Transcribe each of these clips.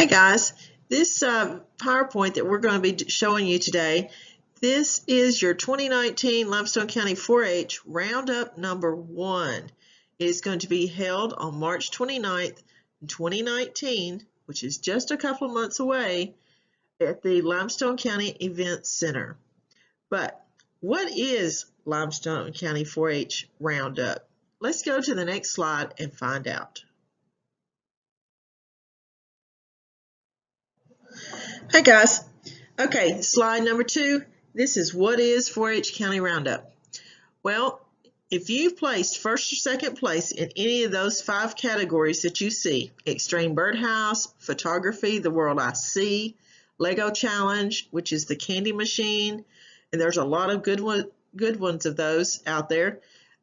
Guys, this PowerPoint that we're going to be showing you today, this is your 2019 Limestone County 4-H Roundup number 1. It is going to be held on March 29th, 2019, which is just a couple of months away, at the Limestone County Event Center. But what is Limestone County 4-H Roundup? Let's go to the next slide and find out. Hi guys. Okay, slide number 2. This is what is 4-H County Roundup. Well, if you've placed first or second place in any of those 5 categories that you see, Extreme Birdhouse, Photography, The World I See, Lego Challenge, which is the candy machine, and there's a lot of good ones of those out there,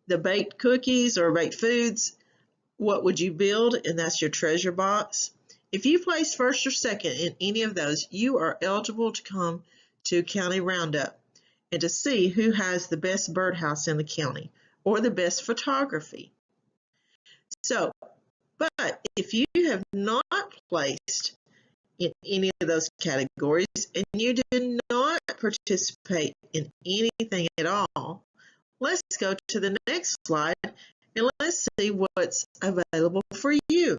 the baked cookies or baked foods, what would you build, and that's your treasure box. If you place first or second in any of those, you are eligible to come to County Roundup and to see who has the best birdhouse in the county or the best photography. So, but if you have not placed in any of those categories and you did not participate in anything at all, let's go to the next slide and let's see what's available for you.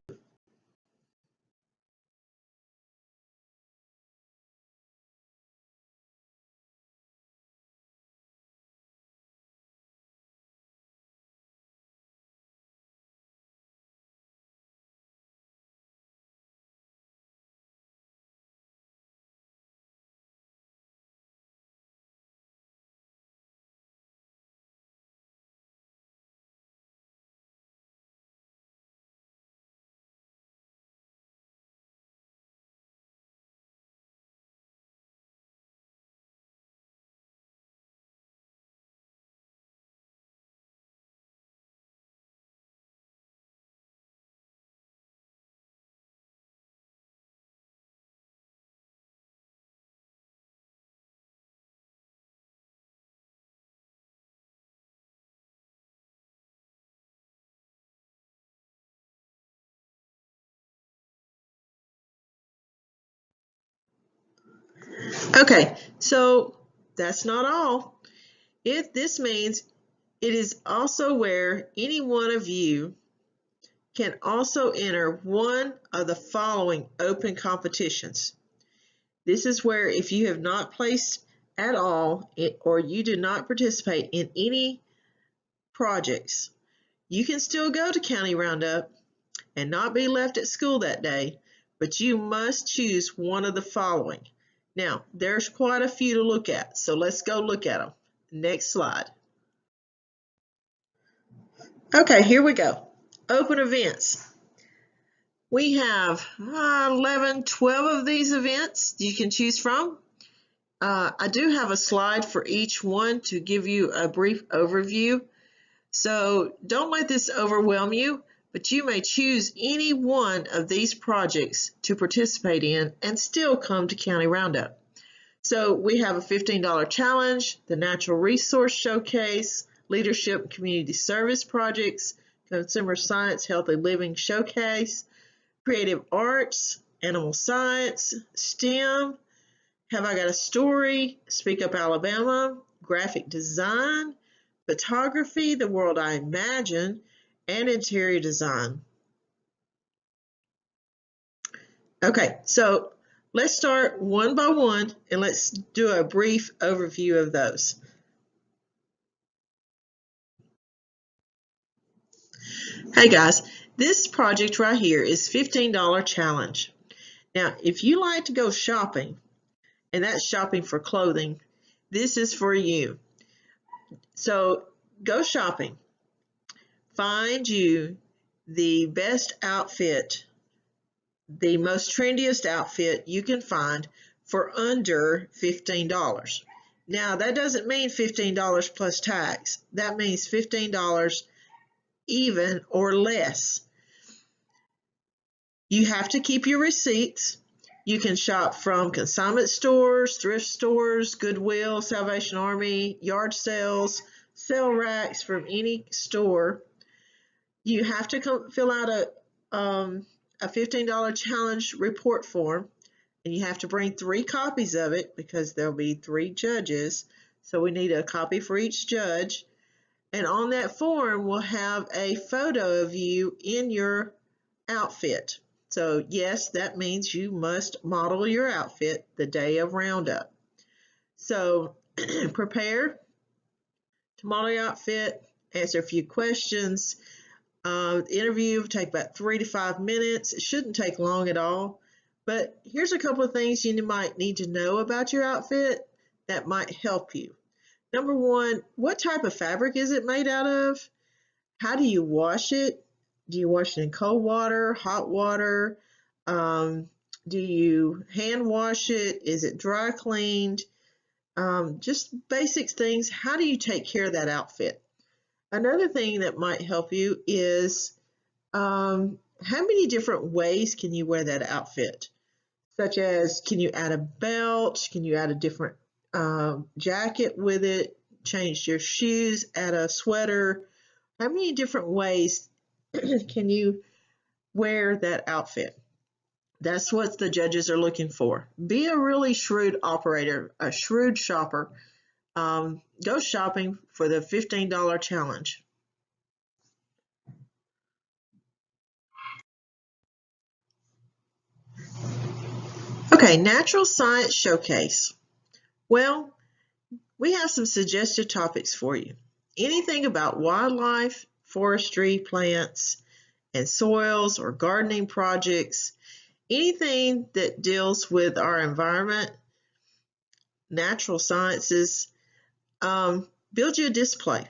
Okay, so that's not all. This means it is also where any one of you can also enter one of the following open competitions. This is where if you have not placed at all or you do not participate in any projects, you can still go to County Roundup and not be left at school that day, but you must choose one of the following. Now, there's quite a few to look at, so let's go look at them. Next slide. Okay, here we go. Open events. We have 11, 12 of these events you can choose from. I do have a slide for each one to give you a brief overview. So don't let this overwhelm you, but you may choose any one of these projects to participate in and still come to County Roundup. So we have a $15 challenge, the Natural Resource Showcase, Leadership and Community Service Projects, Consumer Science Healthy Living Showcase, Creative Arts, Animal Science, STEM, Have I Got a Story, Speak Up Alabama, Graphic Design, Photography, The World I Imagine, and Interior Design. Okay, so let's start one by one and let's do a brief overview of those. Hey guys, this project right here is $15 challenge. Now, if you like to go shopping, and that's shopping for clothing, this is for you. So go shopping. Find you the best outfit, the most trendiest outfit you can find for under $15. Now, that doesn't mean $15 plus tax. That means $15 even or less. You have to keep your receipts. You can shop from consignment stores, thrift stores, Goodwill, Salvation Army, yard sales, sale racks from any store. You have to fill out a $15 challenge report form, and you have to bring 3 copies of it because there'll be 3 judges. So we need a copy for each judge. And on that form, we'll have a photo of you in your outfit. So yes, that means you must model your outfit the day of Roundup. So prepare to model your outfit, answer a few questions. The interview will take about 3 to 5 minutes. It shouldn't take long at all. But here's a couple of things you might need to know about your outfit that might help you. Number 1, what type of fabric is it made out of? How do you wash it? Do you wash it in cold water, hot water? Do you hand wash it? Is it dry cleaned? Just basic things. How do you take care of that outfit? Another thing that might help you is how many different ways can you wear that outfit? Such as, can you add a belt? Can you add a different jacket with it? Change your shoes? Add a sweater? How many different ways can you wear that outfit? That's what the judges are looking for. Be a really shrewd operator, a shrewd shopper. Go shopping for the $15 challenge. Okay, Natural Science Showcase. Well, we have some suggested topics for you. Anything about wildlife, forestry, plants, and soils or gardening projects, anything that deals with our environment, natural sciences, build you a display.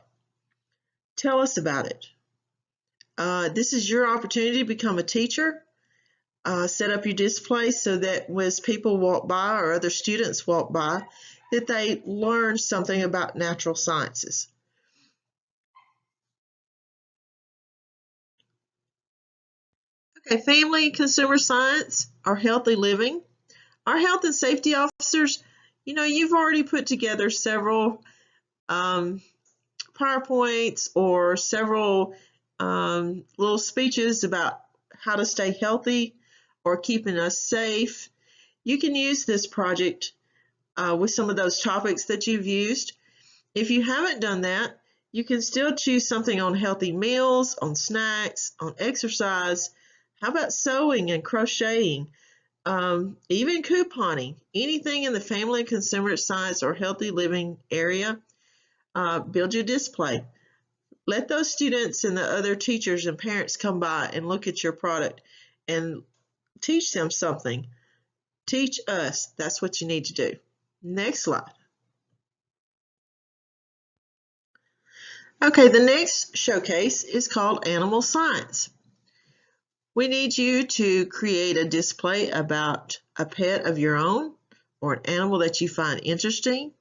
Tell us about it. This is your opportunity to become a teacher. Set up your display so that as people walk by or other students walk by, that they learn something about natural sciences. Okay, family and consumer science or healthy living. Our health and safety officers, you've already put together several PowerPoints or several little speeches about how to stay healthy or keeping us safe. You can use this project with some of those topics that you've used. If you haven't done that, you can still choose something on healthy meals, on snacks, on exercise. How about sewing and crocheting? Even couponing, anything in the family and consumer science or healthy living area, build your display. Let those students and the other teachers and parents come by and look at your product and teach them something. Teach us. That's what you need to do. Next slide. Okay, the next showcase is called Animal Science. We need you to create a display about a pet of your own or an animal that you find interesting.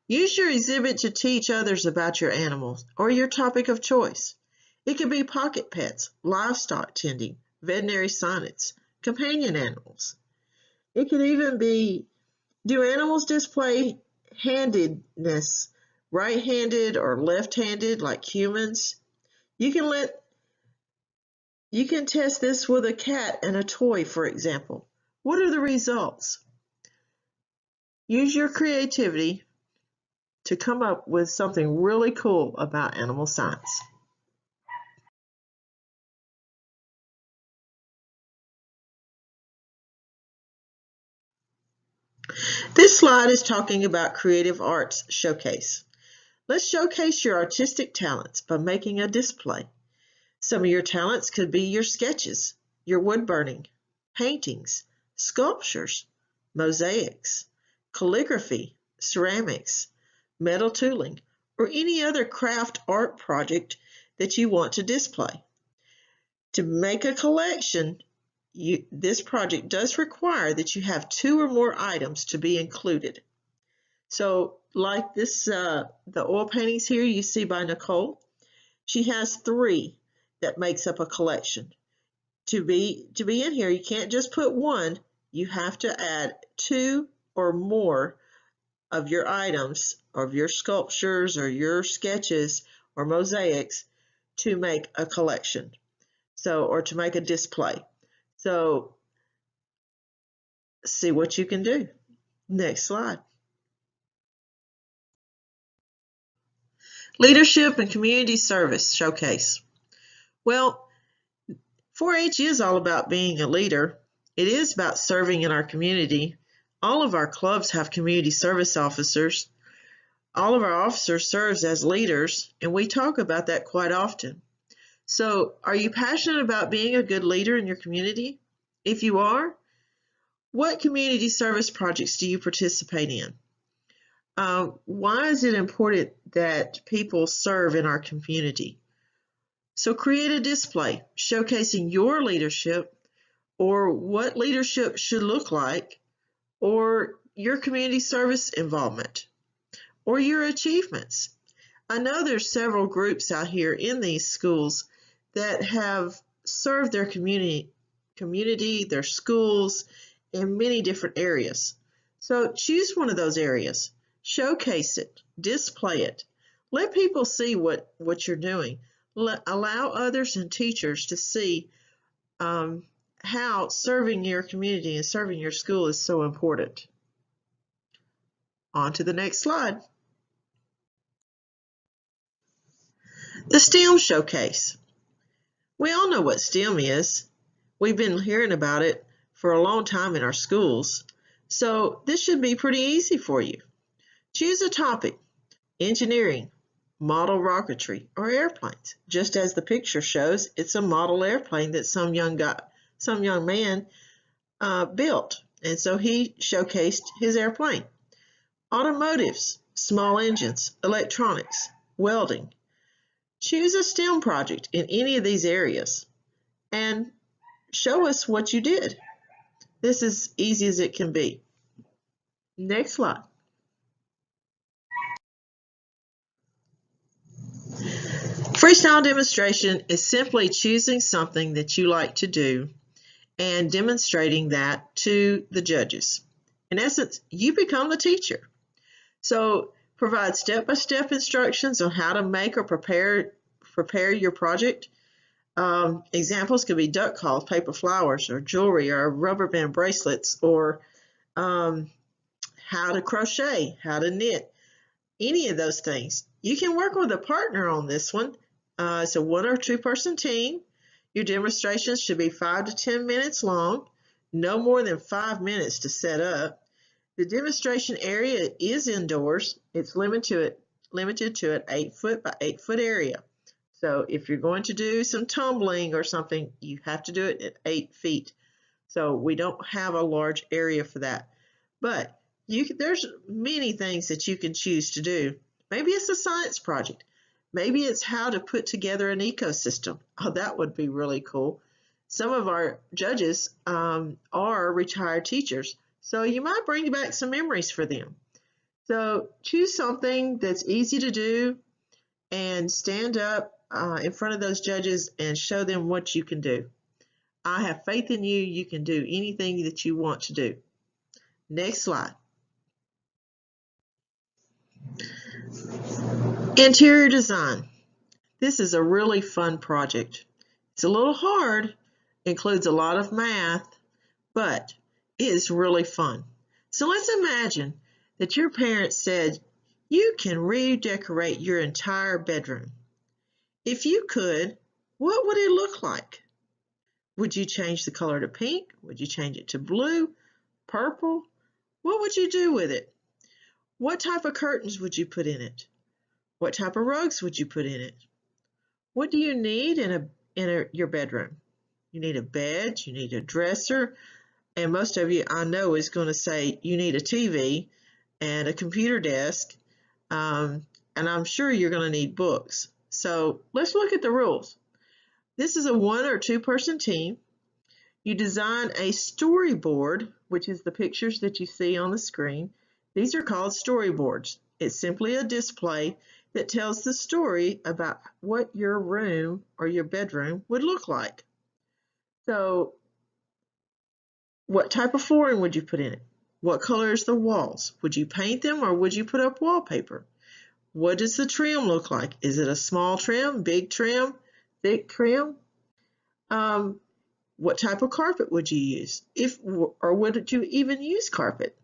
Use your exhibit to teach others about your animals or your topic of choice. It could be pocket pets, livestock tending, veterinary science, companion animals. It could even be, do animals display handedness, right-handed or left-handed like humans? You can test this with a cat and a toy, for example. What are the results? Use your creativity to come up with something really cool about animal science. This slide is talking about Creative Arts Showcase. Let's showcase your artistic talents by making a display. Some of your talents could be your sketches, your wood burning, paintings, sculptures, mosaics, calligraphy, ceramics, metal tooling, or any other craft art project that you want to display. To make a collection, this project does require that you have 2 or more items to be included. So like this, the oil paintings here you see by Nicole, she has 3 that makes up a collection. To be in here, you can't just put 1, you have to add 2 or more of your items, or of your sculptures, or your sketches, or mosaics to make a collection. Or to make a display. So see what you can do. Next slide. Leadership and Community Service Showcase. Well, 4-H is all about being a leader. It is about serving in our community. All of our clubs have community service officers. All of our officers serve as leaders, and we talk about that quite often. So, are you passionate about being a good leader in your community? If you are, what community service projects do you participate in? Why is it important that people serve in our community? So create a display showcasing your leadership or what leadership should look like, or your community service involvement, or your achievements. I know there's several groups out here in these schools that have served their community, their schools, in many different areas. So choose one of those areas, showcase it, display it, let people see what you're doing. Allow others and teachers to see how serving your community and serving your school is so important. On to the next slide. The STEM Showcase. We all know what STEM is. We've been hearing about it for a long time in our schools, so this should be pretty easy for you. Choose a topic: engineering, model rocketry, or airplanes. Just as the picture shows, it's a model airplane that some young man built, and so he showcased his airplane. Automotives, small engines, electronics, welding. Choose a STEM project in any of these areas and show us what you did. This is easy as it can be. Next slide. Freestyle demonstration is simply choosing something that you like to do and demonstrating that to the judges. In essence, you become the teacher. So provide step-by-step instructions on how to make or prepare your project. Examples could be duck calls, paper flowers, or jewelry, or rubber band bracelets, or how to crochet, how to knit, any of those things. You can work with a partner on this one. It's a 1 or 2 person team. Your demonstrations should be 5 to 10 minutes long, no more than 5 minutes to set up. The demonstration area is indoors. It's limited to an 8-foot by 8-foot area. So if you're going to do some tumbling or something, you have to do it at 8 feet. So we don't have a large area for that. But there's many things that you can choose to do. Maybe it's a science project. Maybe it's how to put together an ecosystem. Oh, that would be really cool. Some of our judges are retired teachers, so you might bring back some memories for them. So choose something that's easy to do and stand up in front of those judges and show them what you can do. I have faith in you. You can do anything that you want to do. Next slide. Interior design. This is a really fun project. It's a little hard, includes a lot of math, but it is really fun. So let's imagine that your parents said you can redecorate your entire bedroom. If you could, what would it look like? Would you change the color to pink? Would you change it to blue, purple? What would you do with it? What type of curtains would you put in it? What type of rugs would you put in it? What do you need in your bedroom? You need a bed, you need a dresser, and most of you I know is going to say you need a TV and a computer desk, and I'm sure you're going to need books. So let's look at the rules. This is a 1 or 2 person team. You design a storyboard, which is the pictures that you see on the screen. These are called storyboards. It's simply a display that tells the story about what your room or your bedroom would look like. So what type of flooring would you put in it? What color is the walls? Would you paint them or would you put up wallpaper? What does the trim look like? Is it a small trim, big trim, thick trim? What type of carpet would you use? Or would you even use carpet?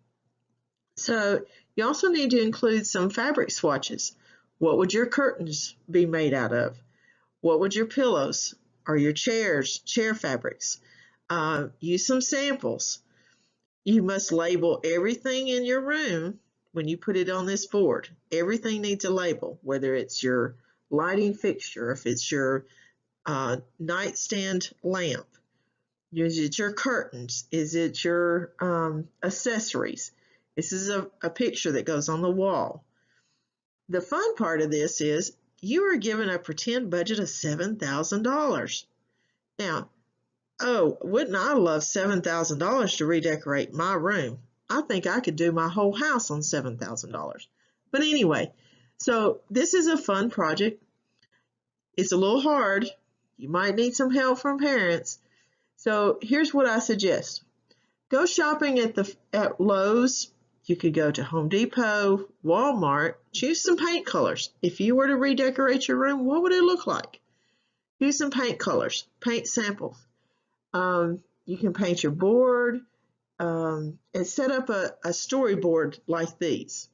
So you also need to include some fabric swatches. What would your curtains be made out of? What would your pillows or your chair fabrics? Use some samples. You must label everything in your room when you put it on this board. Everything needs a label, whether it's your lighting fixture, if it's your nightstand lamp, is it your curtains, is it your accessories. This is a picture that goes on the wall. The fun part of this is you are given a pretend budget of $7,000. Now, oh, wouldn't I love $7,000 to redecorate my room? I think I could do my whole house on $7,000. But anyway, so this is a fun project. It's a little hard. You might need some help from parents. So here's what I suggest. Go shopping at Lowe's. You could go to Home Depot, Walmart. Choose some paint colors. If you were to redecorate your room, what would it look like? Choose some paint colors, paint samples. You can paint your board and set up a storyboard like these.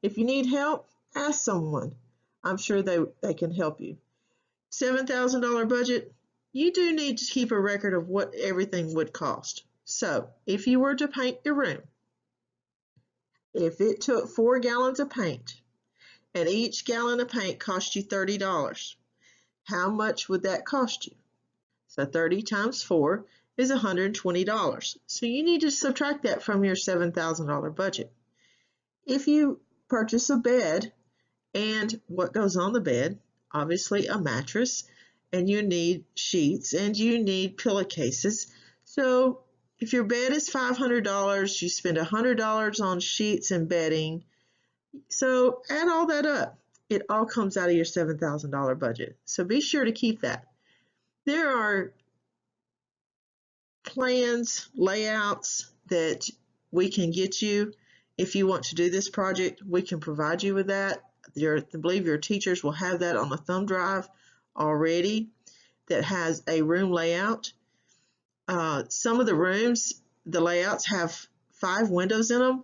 If you need help, ask someone. I'm sure they can help you. $7,000 budget, you do need to keep a record of what everything would cost. So if you were to paint your room, if it took 4 gallons of paint and each gallon of paint cost you $30, how much would that cost you? So 30 times 4 is $120. So you need to subtract that from your $7,000 budget. If you purchase a bed and what goes on the bed, obviously a mattress, and you need sheets and you need pillowcases. So if your bed is $500, you spend $100 on sheets and bedding. So add all that up. It all comes out of your $7,000 budget. So be sure to keep that. There are plans, layouts that we can get you. If you want to do this project, we can provide you with that. I believe your teachers will have that on a thumb drive already that has a room layout. Some of the rooms, the layouts have 5 windows in them.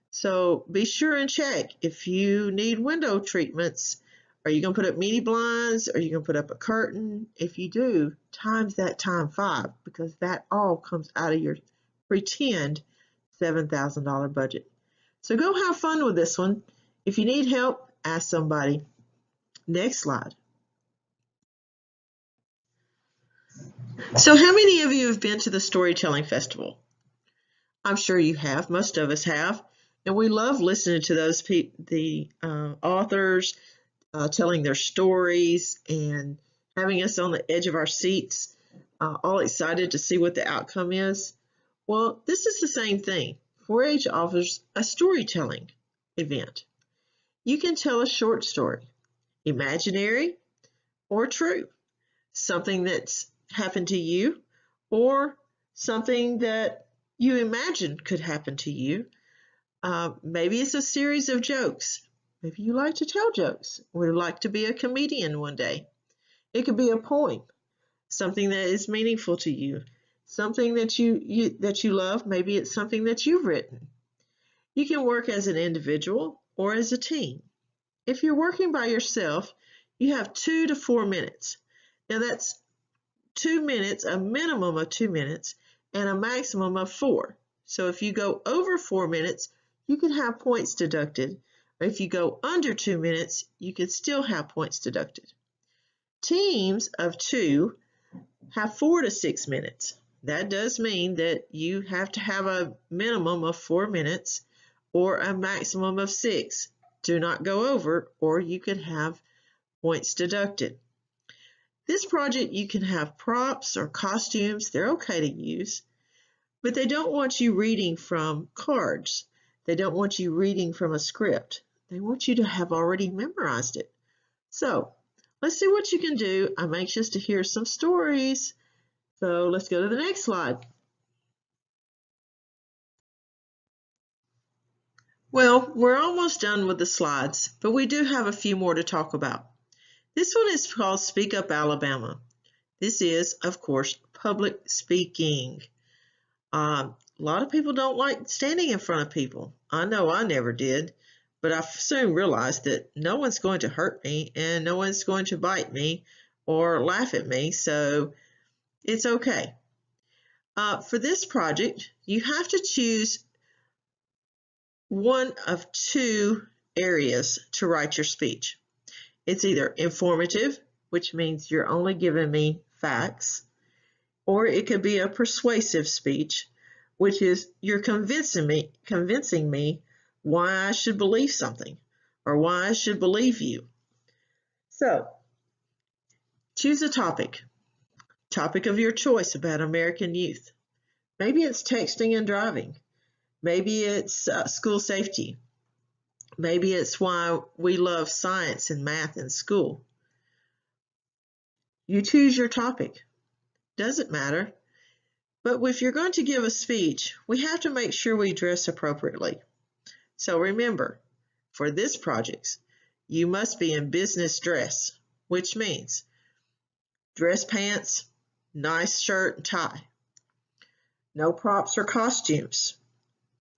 So be sure and check if you need window treatments. Are you going to put up mini blinds? Are you going to put up a curtain? If you do, times that times 5, because that all comes out of your pretend $7,000 budget. So go have fun with this one. If you need help, ask somebody. Next slide. So how many of you have been to the Storytelling Festival? I'm sure you have. Most of us have. And we love listening to those authors telling their stories and having us on the edge of our seats, all excited to see what the outcome is. Well, this is the same thing. 4-H offers a storytelling event. You can tell a short story, imaginary or true, something that's happened to you or something that you imagine could happen to you. Maybe it's a series of jokes. Maybe you like to tell jokes or would like to be a comedian one day. It could be a poem, something that is meaningful to you, something that you love. Maybe it's something that you've written. You can work as an individual or as a team. If you're working by yourself, you have 2 to 4 minutes. Now that's 2 minutes, a minimum of 2 minutes, and a maximum of 4. So if you go over 4 minutes, you can have points deducted. Or if you go under 2 minutes, you can still have points deducted. Teams of 2 have 4 to 6 minutes. That does mean that you have to have a minimum of 4 minutes or a maximum of 6. Do not go over, or you could have points deducted. This project, you can have props or costumes. They're okay to use, but they don't want you reading from cards. They don't want you reading from a script. They want you to have already memorized it. So let's see what you can do. I'm anxious to hear some stories. So let's go to the next slide. Well, we're almost done with the slides, but we do have a few more to talk about. This one is called Speak Up Alabama. This is, of course, public speaking. A lot of people don't like standing in front of people. I know I never did, but I soon realized that no one's going to hurt me and no one's going to bite me or laugh at me, so it's okay. For this project, you have to choose one of two areas to write your speech. It's either informative, which means you're only giving me facts, or it could be a persuasive speech, which is you're convincing me why I should believe something or why I should believe you. So, choose a topic of your choice about American youth. Maybe it's texting and driving. Maybe it's school safety. Maybe it's why we love science and math in school. You choose your topic. Doesn't matter. But if you're going to give a speech, we have to make sure we dress appropriately. So remember, for this project, you must be in business dress, which means dress pants, nice shirt and tie. No props or costumes.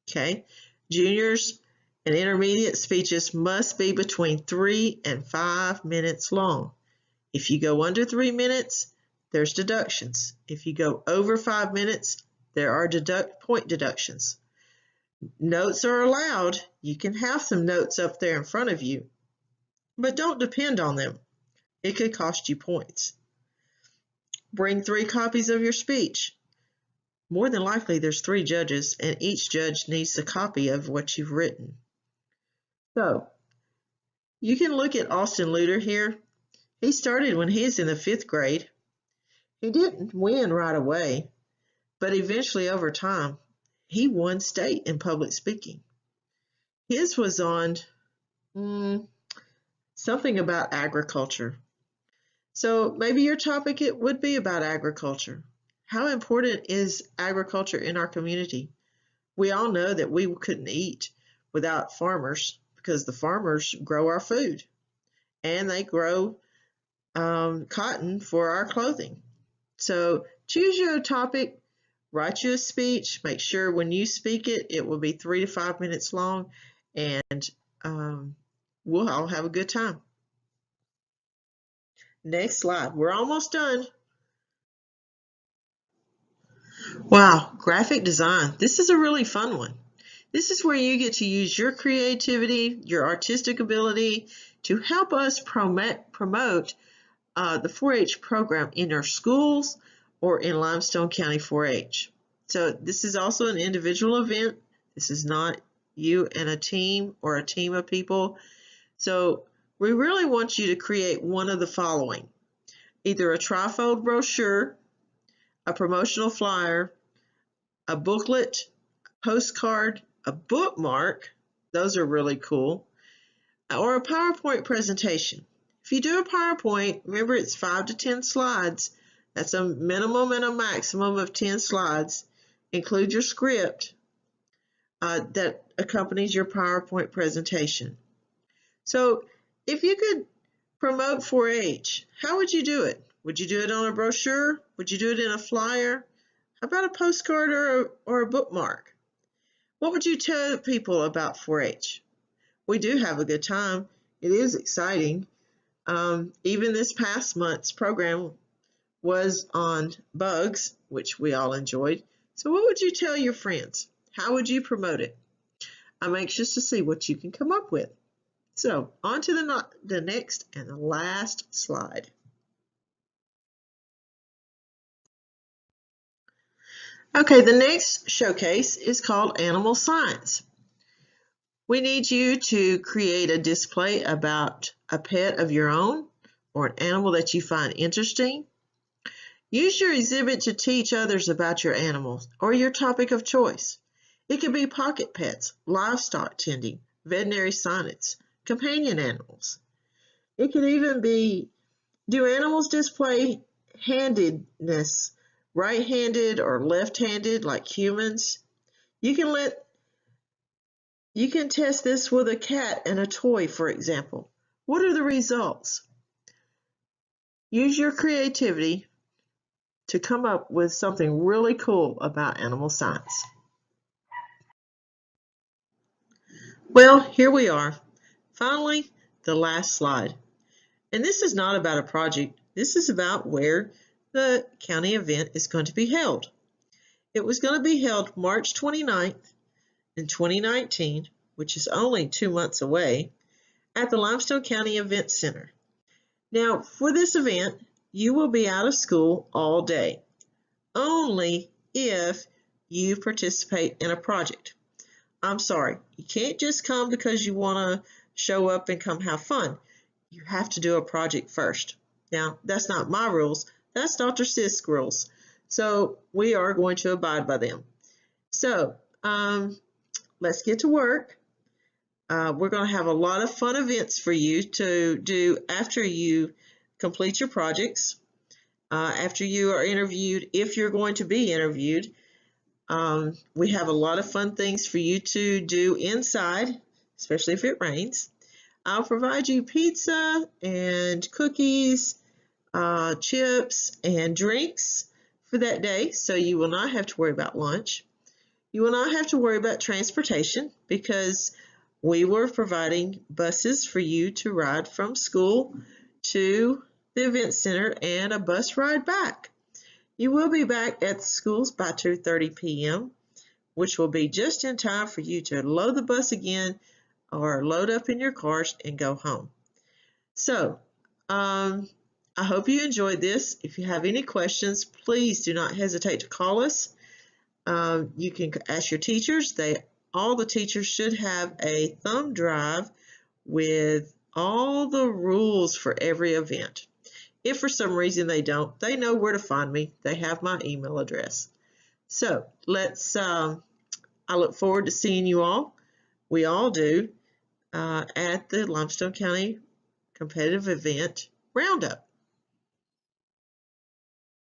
Okay? Juniors and intermediate speeches must be between 3 and 5 minutes long. If you go under 3 minutes, there's deductions. If you go over 5 minutes, there are point deductions. Notes are allowed. You can have some notes up there in front of you, but don't depend on them. It could cost you points. Bring 3 copies of your speech. More than likely, there's 3 judges, and each judge needs a copy of what you've written. So, you can look at Austin Luter here. He started when he was in the 5th grade. He didn't win right away, but eventually over time, he won state in public speaking. His was on something about agriculture. So maybe your topic it would be about agriculture. How important is agriculture in our community? We all know that we couldn't eat without farmers because the farmers grow our food and they grow cotton for our clothing. So choose your topic, write you a speech, make sure when you speak it, it will be 3 to 5 minutes long, and we'll all have a good time. Next slide. We're almost done. Wow, graphic design. This is a really fun one. This is where you get to use your creativity, your artistic ability to help us promote the 4-H program in our schools or in Limestone County 4-H. So this is also an individual event. This is not you and a team or a team of people. So we really want you to create one of the following: either a trifold brochure, a promotional flyer, a booklet, a postcard, a bookmark, those are really cool, or a PowerPoint presentation. If you do a PowerPoint, remember it's 5 to 10 slides. That's a minimum and a maximum of 10 slides. Include your script that accompanies your PowerPoint presentation. So if you could promote 4-H, how would you do it? Would you do it on a brochure? Would you do it in a flyer? How about a postcard or a bookmark? What would you tell people about 4-H? We do have a good time. It is exciting. Even this past month's program was on bugs, which we all enjoyed. So what would you tell your friends? How would you promote it? I'm anxious to see what you can come up with. So on to the next and the last slide. Okay, the next showcase is called Animal Science. We need you to create a display about a pet of your own or an animal that you find interesting. Use your exhibit to teach others about your animals or your topic of choice. It could be pocket pets, livestock tending, veterinary science, companion animals. It could even be, do animals display handedness, right-handed or left-handed like humans? You can test this with a cat and a toy, for example. What are the results? Use your creativity to come up with something really cool about animal science. Well, here we are. Finally, the last slide. And this is not about a project. This is about where the county event is going to be held. It was going to be held March 29th in 2019, which is only 2 months away, at the Limestone County Event Center. Now, for this event, you will be out of school all day, only if you participate in a project. I'm sorry, you can't just come because you want to show up and come have fun. You have to do a project first. Now, that's not my rules, that's Dr. Sisk's rules. So we are going to abide by them. So let's get to work. We're going to have a lot of fun events for you to do after you complete your projects, after you are interviewed, if you're going to be interviewed. We have a lot of fun things for you to do inside, especially if it rains. I'll provide you pizza and cookies, chips, and drinks for that day, so you will not have to worry about lunch. You will not have to worry about transportation because we were providing buses for you to ride from school to the event center and a bus ride back. You will be back at the schools by 2:30 p.m., which will be just in time for you to load the bus again or load up in your cars and go home. So, I hope you enjoyed this. If you have any questions, please do not hesitate to call us. You can ask your teachers. All the teachers should have a thumb drive with all the rules for every event. If for some reason they don't, they know where to find me. They have my email address. So I look forward to seeing you all. We all do at the Limestone County Competitive Event Roundup.